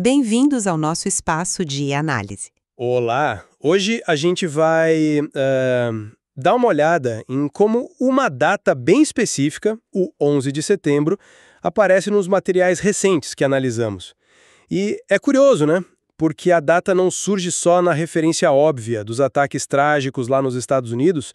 Bem-vindos ao nosso espaço de análise. Olá! Hoje a gente vai dar uma olhada em como uma data bem específica, o 11 de setembro, aparece nos materiais recentes que analisamos. E é curioso, né? Porque a data não surge só na referência óbvia dos ataques trágicos lá nos Estados Unidos,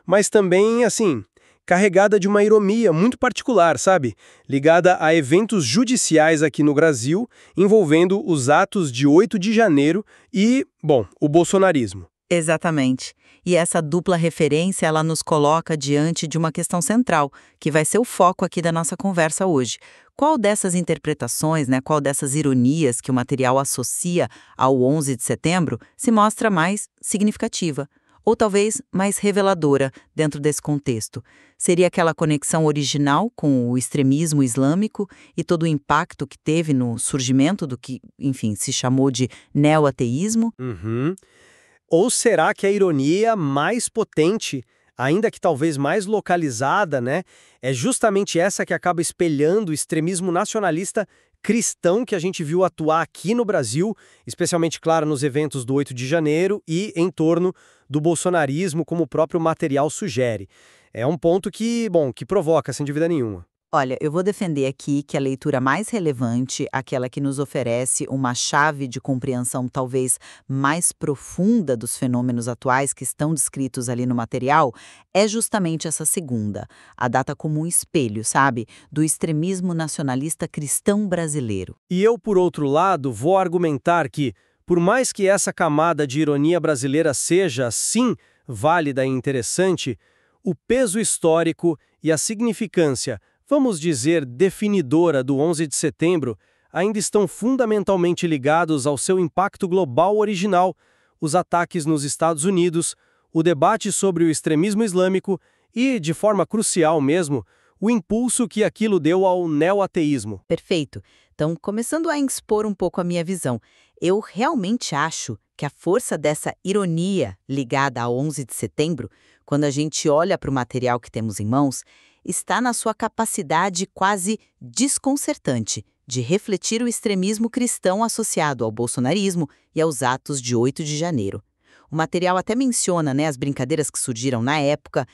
mas também, assim, carregada de uma ironia muito particular, sabe? Ligada a eventos judiciais aqui no Brasil, envolvendo os atos de 8 de janeiro e, bom, o bolsonarismo. Exatamente. E essa dupla referência, ela nos coloca diante de uma questão central, que vai ser o foco aqui da nossa conversa hoje. Qual dessas interpretações, qual dessas ironias que o material associa ao 11 de setembro se mostra mais significativa? Ou talvez mais reveladora dentro desse contexto? Seria aquela conexão original com o extremismo islâmico e todo o impacto que teve no surgimento do que, enfim, se chamou de neoateísmo? Ou será que a ironia mais potente, ainda que talvez mais localizada, é justamente essa que acaba espelhando o extremismo nacionalista cristão que a gente viu atuar aqui no Brasil, especialmente, claro, nos eventos do 8 de janeiro e em torno do bolsonarismo, como o próprio material sugere. É um ponto que provoca, sem dúvida nenhuma. Olha, eu vou defender aqui que a leitura mais relevante, aquela que nos oferece uma chave de compreensão talvez mais profunda dos fenômenos atuais que estão descritos ali no material, é justamente essa segunda, a data como um espelho, sabe, do extremismo nacionalista cristão brasileiro. E eu, por outro lado, vou argumentar que, por mais que essa camada de ironia brasileira seja, sim, válida e interessante, o peso histórico e a significância, vamos dizer, definidora do 11 de setembro, ainda estão fundamentalmente ligados ao seu impacto global original, os ataques nos Estados Unidos, o debate sobre o extremismo islâmico e, de forma crucial mesmo, o impulso que aquilo deu ao neoateísmo. Perfeito. Então, começando a expor um pouco a minha visão, eu realmente acho que a força dessa ironia ligada ao 11 de setembro, quando a gente olha para o material que temos em mãos, está na sua capacidade quase desconcertante de refletir o extremismo cristão associado ao bolsonarismo e aos atos de 8 de janeiro. O material até menciona as brincadeiras que surgiram na época,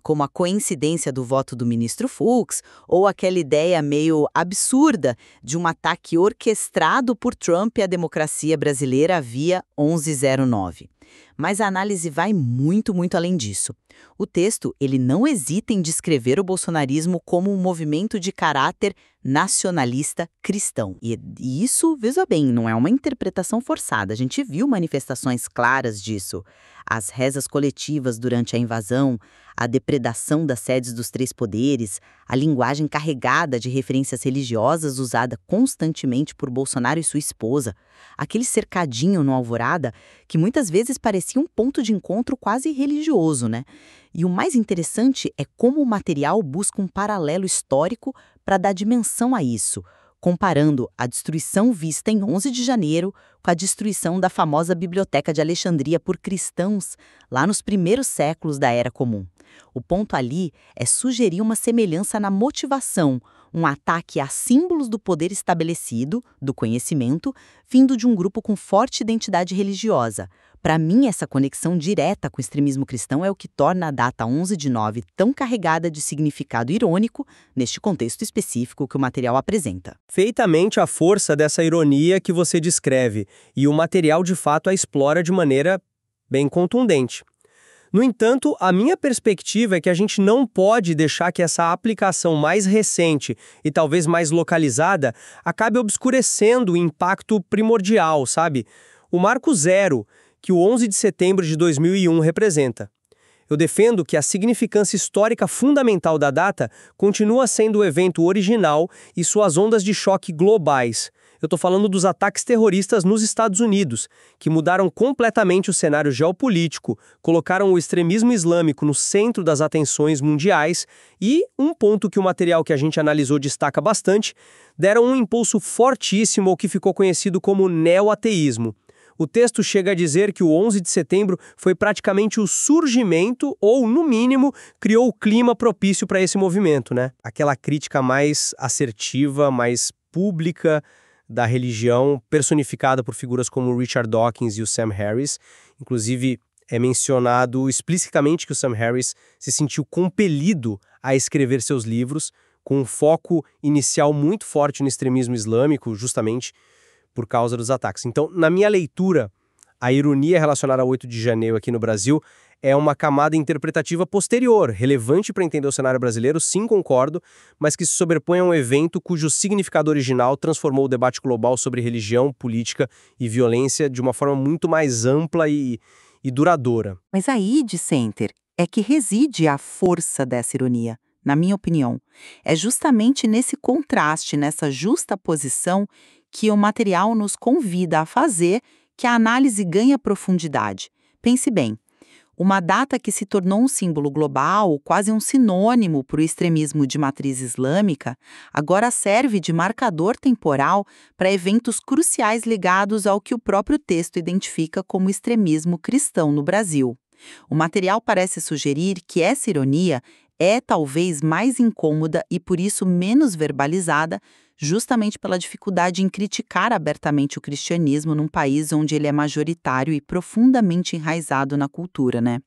como a coincidência do voto do ministro Fux, ou aquela ideia meio absurda de um ataque orquestrado por Trump à democracia brasileira via 1109. Mas a análise vai muito, muito além disso. O texto, ele não hesita em descrever o bolsonarismo como um movimento de caráter nacionalista cristão. E isso, veja bem, não é uma interpretação forçada. A gente viu manifestações claras disso. As rezas coletivas durante a invasão, a depredação das sedes dos três poderes, a linguagem carregada de referências religiosas usada constantemente por Bolsonaro e sua esposa, aquele cercadinho no Alvorada que muitas vezes parecia um ponto de encontro quase religioso, E o mais interessante é como o material busca um paralelo histórico para dar dimensão a isso, comparando a destruição vista em 11 de janeiro com a destruição da famosa Biblioteca de Alexandria por cristãos, lá nos primeiros séculos da Era Comum. O ponto ali é sugerir uma semelhança na motivação, um ataque a símbolos do poder estabelecido, do conhecimento, vindo de um grupo com forte identidade religiosa. Para mim, essa conexão direta com o extremismo cristão é o que torna a data 11/9 tão carregada de significado irônico, neste contexto específico que o material apresenta. Feitamente a força dessa ironia que você descreve, e o material de fato a explora de maneira bem contundente. No entanto, a minha perspectiva é que a gente não pode deixar que essa aplicação mais recente e talvez mais localizada acabe obscurecendo o impacto primordial, sabe? O marco zero que o 11 de setembro de 2001 representa. Eu defendo que a significância histórica fundamental da data continua sendo o evento original e suas ondas de choque globais. Eu estou falando dos ataques terroristas nos Estados Unidos, que mudaram completamente o cenário geopolítico, colocaram o extremismo islâmico no centro das atenções mundiais e, um ponto que o material que a gente analisou destaca bastante, deram um impulso fortíssimo ao que ficou conhecido como neoateísmo. O texto chega a dizer que o 11 de setembro foi praticamente o surgimento, ou, no mínimo, criou o clima propício para esse movimento, Aquela crítica mais assertiva, mais pública da religião personificada por figuras como o Richard Dawkins e o Sam Harris. Inclusive, é mencionado explicitamente que o Sam Harris se sentiu compelido a escrever seus livros com um foco inicial muito forte no extremismo islâmico, justamente por causa dos ataques. Então, na minha leitura, a ironia relacionada ao 8 de janeiro aqui no Brasil é uma camada interpretativa posterior, relevante para entender o cenário brasileiro, sim, concordo, mas que se sobrepõe a um evento cujo significado original transformou o debate global sobre religião, política e violência de uma forma muito mais ampla e duradoura. Mas aí, Dissenter, é que reside a força dessa ironia, na minha opinião. É justamente nesse contraste, nessa justaposição, que o material nos convida a fazer que a análise ganha profundidade. Pense bem, uma data que se tornou um símbolo global, quase um sinônimo para o extremismo de matriz islâmica, agora serve de marcador temporal para eventos cruciais ligados ao que o próprio texto identifica como extremismo cristão no Brasil. O material parece sugerir que essa ironia é talvez mais incômoda e por isso menos verbalizada, justamente pela dificuldade em criticar abertamente o cristianismo num país onde ele é majoritário e profundamente enraizado na cultura, né?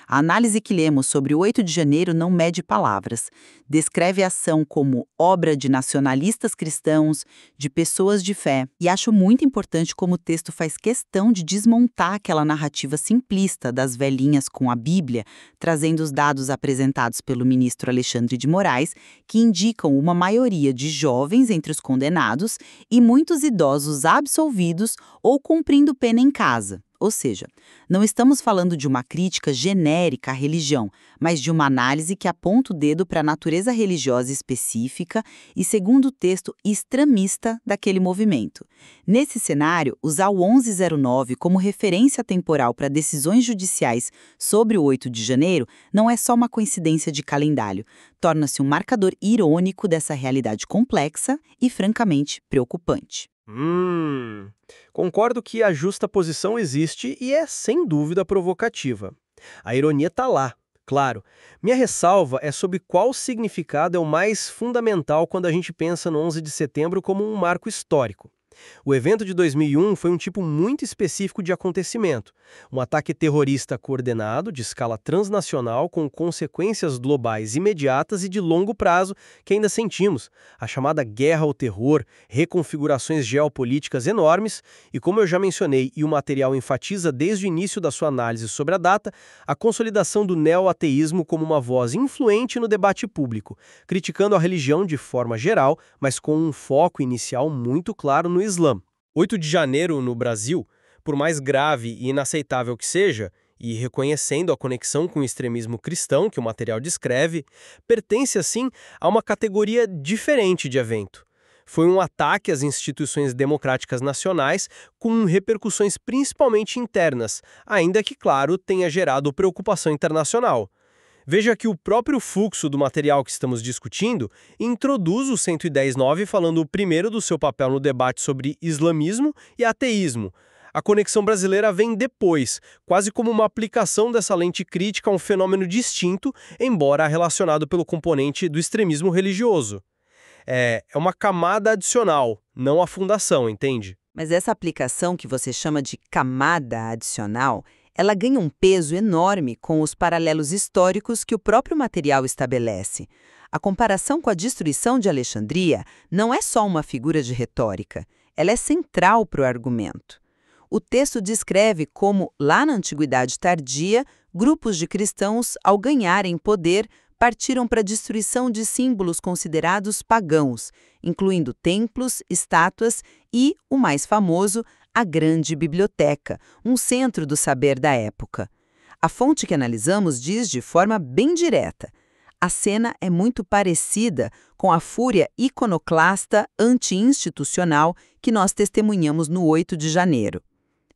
A análise que lemos sobre o 8 de janeiro não mede palavras. Descreve a ação como obra de nacionalistas cristãos, de pessoas de fé. E acho muito importante como o texto faz questão de desmontar aquela narrativa simplista das velhinhas com a Bíblia, trazendo os dados apresentados pelo ministro Alexandre de Moraes, que indicam uma maioria de jovens entre os condenados e muitos idosos absolvidos ou cumprindo pena em casa. Ou seja, não estamos falando de uma crítica genérica à religião, mas de uma análise que aponta o dedo para a natureza religiosa específica e, segundo o texto, extremista daquele movimento. Nesse cenário, usar o 1109 como referência temporal para decisões judiciais sobre o 8 de janeiro não é só uma coincidência de calendário, torna-se um marcador irônico dessa realidade complexa e, francamente, preocupante. Concordo que a justaposição existe e é, sem dúvida, provocativa. A ironia está lá, claro. Minha ressalva é sobre qual significado é o mais fundamental quando a gente pensa no 11 de setembro como um marco histórico. O evento de 2001 foi um tipo muito específico de acontecimento. Um ataque terrorista coordenado, de escala transnacional, com consequências globais imediatas e de longo prazo que ainda sentimos. A chamada guerra ao terror, reconfigurações geopolíticas enormes e, como eu já mencionei e o material enfatiza desde o início da sua análise sobre a data, a consolidação do neo-ateísmo como uma voz influente no debate público, criticando a religião de forma geral, mas com um foco inicial muito claro no Islã. 8 de janeiro no Brasil, por mais grave e inaceitável que seja, e reconhecendo a conexão com o extremismo cristão que o material descreve, pertence, assim, a uma categoria diferente de evento. Foi um ataque às instituições democráticas nacionais com repercussões principalmente internas, ainda que, claro, tenha gerado preocupação internacional. Veja que o próprio fluxo do material que estamos discutindo introduz o 110.9 falando primeiro do seu papel no debate sobre islamismo e ateísmo. A conexão brasileira vem depois, quase como uma aplicação dessa lente crítica a um fenômeno distinto, embora relacionado pelo componente do extremismo religioso. É uma camada adicional, não a fundação, entende? Mas essa aplicação que você chama de camada adicional, ela ganha um peso enorme com os paralelos históricos que o próprio material estabelece. A comparação com a destruição de Alexandria não é só uma figura de retórica, ela é central para o argumento. O texto descreve como, lá na Antiguidade Tardia, grupos de cristãos, ao ganharem poder, partiram para a destruição de símbolos considerados pagãos, incluindo templos, estátuas e, o mais famoso, a Grande Biblioteca, um centro do saber da época. A fonte que analisamos diz de forma bem direta: a cena é muito parecida com a fúria iconoclasta anti-institucional que nós testemunhamos no 8 de janeiro.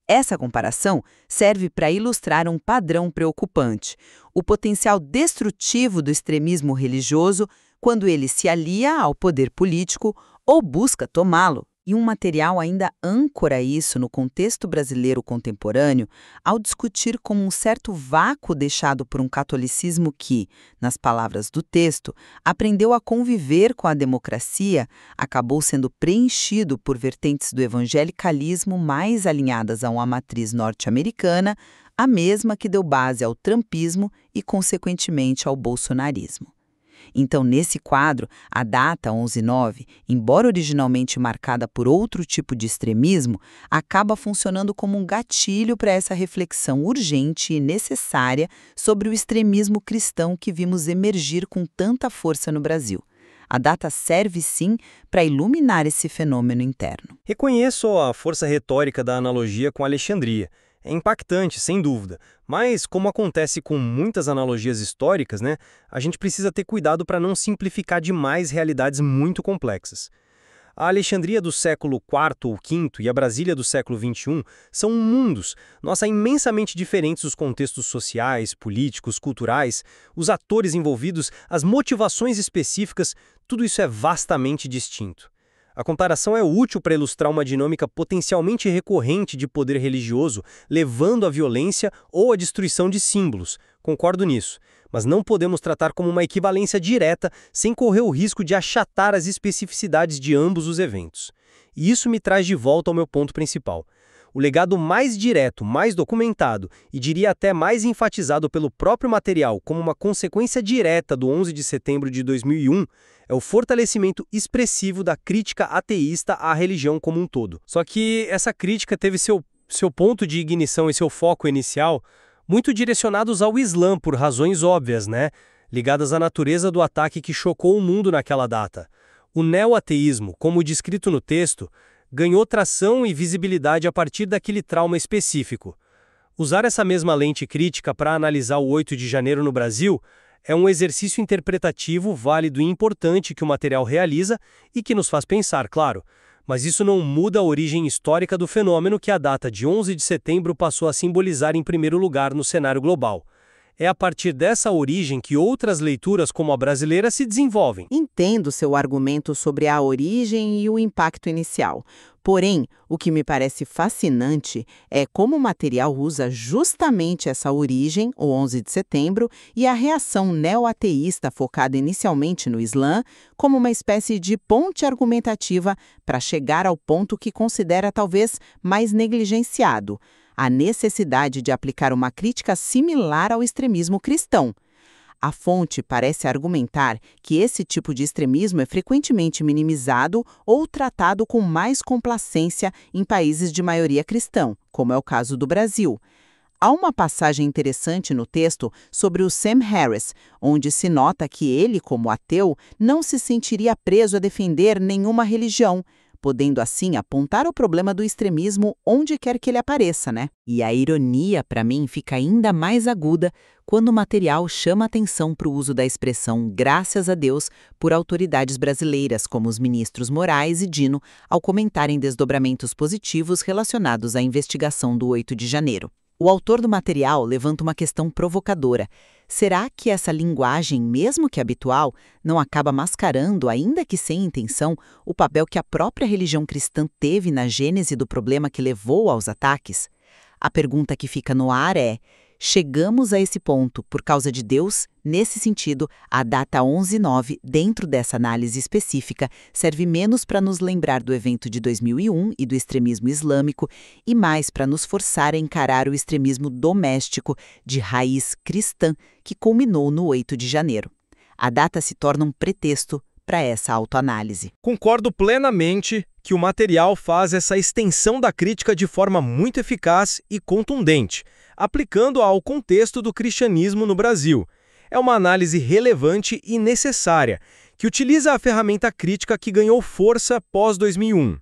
Essa comparação serve para ilustrar um padrão preocupante: o potencial destrutivo do extremismo religioso quando ele se alia ao poder político ou busca tomá-lo, E um material ainda âncora isso no contexto brasileiro contemporâneo ao discutir como um certo vácuo deixado por um catolicismo que, nas palavras do texto, aprendeu a conviver com a democracia, acabou sendo preenchido por vertentes do evangelicalismo mais alinhadas a uma matriz norte-americana, a mesma que deu base ao trumpismo e, consequentemente, ao bolsonarismo. Então, nesse quadro, a data 11/9, embora originalmente marcada por outro tipo de extremismo, acaba funcionando como um gatilho para essa reflexão urgente e necessária sobre o extremismo cristão que vimos emergir com tanta força no Brasil. A data serve, sim, para iluminar esse fenômeno interno. Reconheço a força retórica da analogia com Alexandria. É impactante, sem dúvida, mas como acontece com muitas analogias históricas, a gente precisa ter cuidado para não simplificar demais realidades muito complexas. A Alexandria do século IV ou V e a Brasília do século XXI são mundos, imensamente diferentes os contextos sociais, políticos, culturais, os atores envolvidos, as motivações específicas, tudo isso é vastamente distinto. A comparação é útil para ilustrar uma dinâmica potencialmente recorrente de poder religioso, levando à violência ou à destruição de símbolos. Concordo nisso, mas não podemos tratar como uma equivalência direta sem correr o risco de achatar as especificidades de ambos os eventos. E isso me traz de volta ao meu ponto principal. O legado mais direto, mais documentado e diria até mais enfatizado pelo próprio material como uma consequência direta do 11 de setembro de 2001 é o fortalecimento expressivo da crítica ateísta à religião como um todo. Só que essa crítica teve seu ponto de ignição e seu foco inicial muito direcionados ao Islã por razões óbvias, ligadas à natureza do ataque que chocou o mundo naquela data. O neo-ateísmo, como descrito no texto, ganhou tração e visibilidade a partir daquele trauma específico. Usar essa mesma lente crítica para analisar o 8 de janeiro no Brasil é um exercício interpretativo válido e importante que o material realiza e que nos faz pensar, claro. Mas isso não muda a origem histórica do fenômeno que a data de 11 de setembro passou a simbolizar em primeiro lugar no cenário global. É a partir dessa origem que outras leituras como a brasileira se desenvolvem. Entendo seu argumento sobre a origem e o impacto inicial. Porém, o que me parece fascinante é como o material usa justamente essa origem, o 11 de setembro, e a reação neo-ateísta focada inicialmente no Islã, como uma espécie de ponte argumentativa para chegar ao ponto que considera talvez mais negligenciado: a necessidade de aplicar uma crítica similar ao extremismo cristão. A fonte parece argumentar que esse tipo de extremismo é frequentemente minimizado ou tratado com mais complacência em países de maioria cristã, como é o caso do Brasil. Há uma passagem interessante no texto sobre o Sam Harris, onde se nota que ele, como ateu, não se sentiria preso a defender nenhuma religião, podendo assim apontar o problema do extremismo onde quer que ele apareça, E a ironia, para mim, fica ainda mais aguda quando o material chama atenção para o uso da expressão "graças a Deus" por autoridades brasileiras, como os ministros Moraes e Dino, ao comentarem desdobramentos positivos relacionados à investigação do 8 de janeiro. O autor do material levanta uma questão provocadora. Será que essa linguagem, mesmo que habitual, não acaba mascarando, ainda que sem intenção, o papel que a própria religião cristã teve na gênese do problema que levou aos ataques? A pergunta que fica no ar é: chegamos a esse ponto por causa de Deus? Nesse sentido, a data 11/9, dentro dessa análise específica, serve menos para nos lembrar do evento de 2001 e do extremismo islâmico e mais para nos forçar a encarar o extremismo doméstico de raiz cristã que culminou no 8 de janeiro. A data se torna um pretexto para essa autoanálise. Concordo plenamente que o material faz essa extensão da crítica de forma muito eficaz e contundente, aplicando-a ao contexto do cristianismo no Brasil. É uma análise relevante e necessária, que utiliza a ferramenta crítica que ganhou força pós-2001.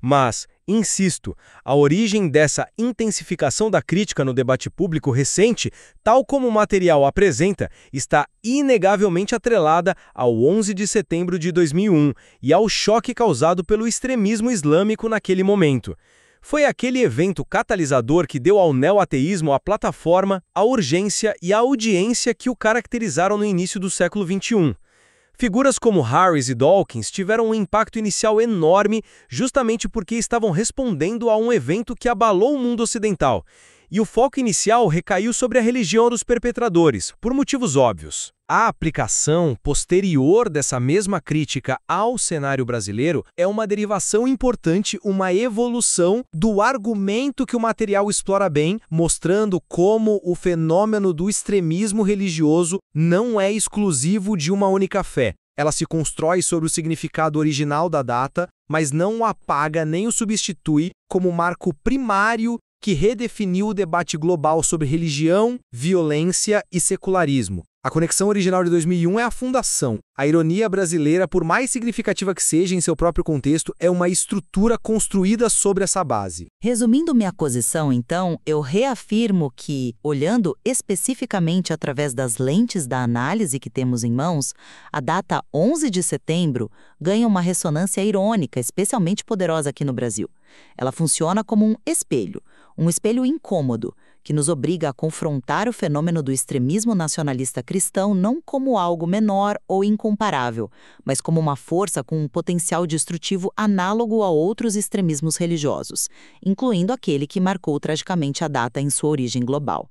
Mas, insisto, a origem dessa intensificação da crítica no debate público recente, tal como o material apresenta, está inegavelmente atrelada ao 11 de setembro de 2001 e ao choque causado pelo extremismo islâmico naquele momento. Foi aquele evento catalisador que deu ao neo-ateísmo a plataforma, a urgência e a audiência que o caracterizaram no início do século XXI. Figuras como Harris e Dawkins tiveram um impacto inicial enorme justamente porque estavam respondendo a um evento que abalou o mundo ocidental. E o foco inicial recaiu sobre a religião dos perpetradores, por motivos óbvios. A aplicação posterior dessa mesma crítica ao cenário brasileiro é uma derivação importante, uma evolução do argumento que o material explora bem, mostrando como o fenômeno do extremismo religioso não é exclusivo de uma única fé. Ela se constrói sobre o significado original da data, mas não o apaga nem o substitui como marco primário que redefiniu o debate global sobre religião, violência e secularismo. A conexão original de 2001 é a fundação. A ironia brasileira, por mais significativa que seja em seu próprio contexto, é uma estrutura construída sobre essa base. Resumindo minha posição, então, eu reafirmo que, olhando especificamente através das lentes da análise que temos em mãos, a data 11 de setembro ganha uma ressonância irônica, especialmente poderosa aqui no Brasil. Ela funciona como um espelho incômodo, que nos obriga a confrontar o fenômeno do extremismo nacionalista cristão não como algo menor ou incomparável, mas como uma força com um potencial destrutivo análogo a outros extremismos religiosos, incluindo aquele que marcou tragicamente a data em sua origem global.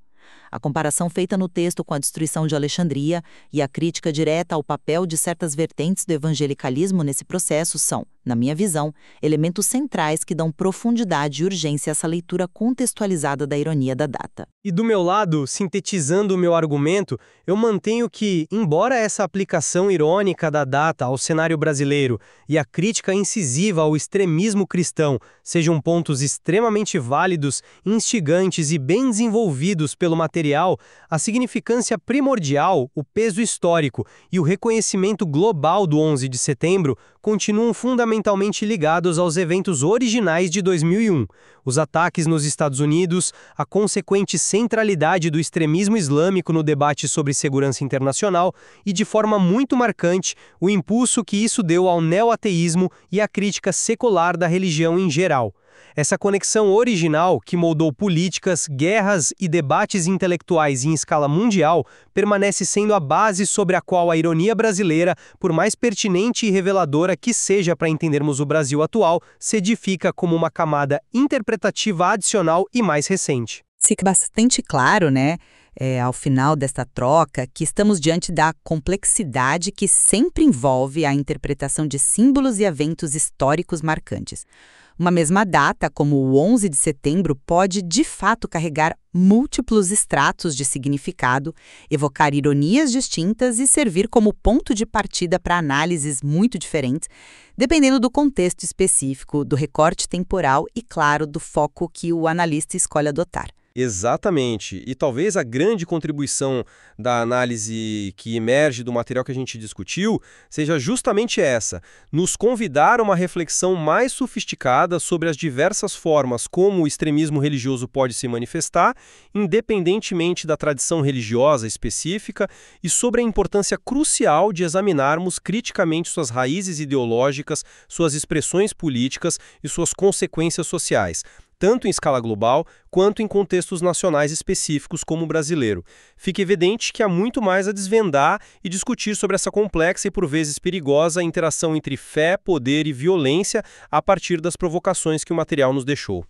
A comparação feita no texto com a destruição de Alexandria e a crítica direta ao papel de certas vertentes do evangelicalismo nesse processo são, na minha visão, elementos centrais que dão profundidade e urgência a essa leitura contextualizada da ironia da data. E do meu lado, sintetizando o meu argumento, eu mantenho que, embora essa aplicação irônica da data ao cenário brasileiro e a crítica incisiva ao extremismo cristão sejam pontos extremamente válidos, instigantes e bem desenvolvidos pelo material, a significância primordial, o peso histórico e o reconhecimento global do 11 de setembro continuam fundamentalmente ligados aos eventos originais de 2001, os ataques nos Estados Unidos, a consequente centralidade do extremismo islâmico no debate sobre segurança internacional e, de forma muito marcante, o impulso que isso deu ao neo-ateísmo e à crítica secular da religião em geral. Essa conexão original, que moldou políticas, guerras e debates intelectuais em escala mundial, permanece sendo a base sobre a qual a ironia brasileira, por mais pertinente e reveladora que seja para entendermos o Brasil atual, se edifica como uma camada interpretativa adicional e mais recente. Fica bastante claro, né, ao final desta troca, que estamos diante da complexidade que sempre envolve a interpretação de símbolos e eventos históricos marcantes. Uma mesma data, como o 11 de setembro, pode, de fato, carregar múltiplos estratos de significado, evocar ironias distintas e servir como ponto de partida para análises muito diferentes, dependendo do contexto específico, do recorte temporal e, claro, do foco que o analista escolhe adotar. Exatamente. E talvez a grande contribuição da análise que emerge do material que a gente discutiu seja justamente essa, nos convidar a uma reflexão mais sofisticada sobre as diversas formas como o extremismo religioso pode se manifestar, independentemente da tradição religiosa específica, e sobre a importância crucial de examinarmos criticamente suas raízes ideológicas, suas expressões políticas e suas consequências sociais, tanto em escala global quanto em contextos nacionais específicos como o brasileiro. Fica evidente que há muito mais a desvendar e discutir sobre essa complexa e por vezes perigosa interação entre fé, poder e violência a partir das provocações que o material nos deixou.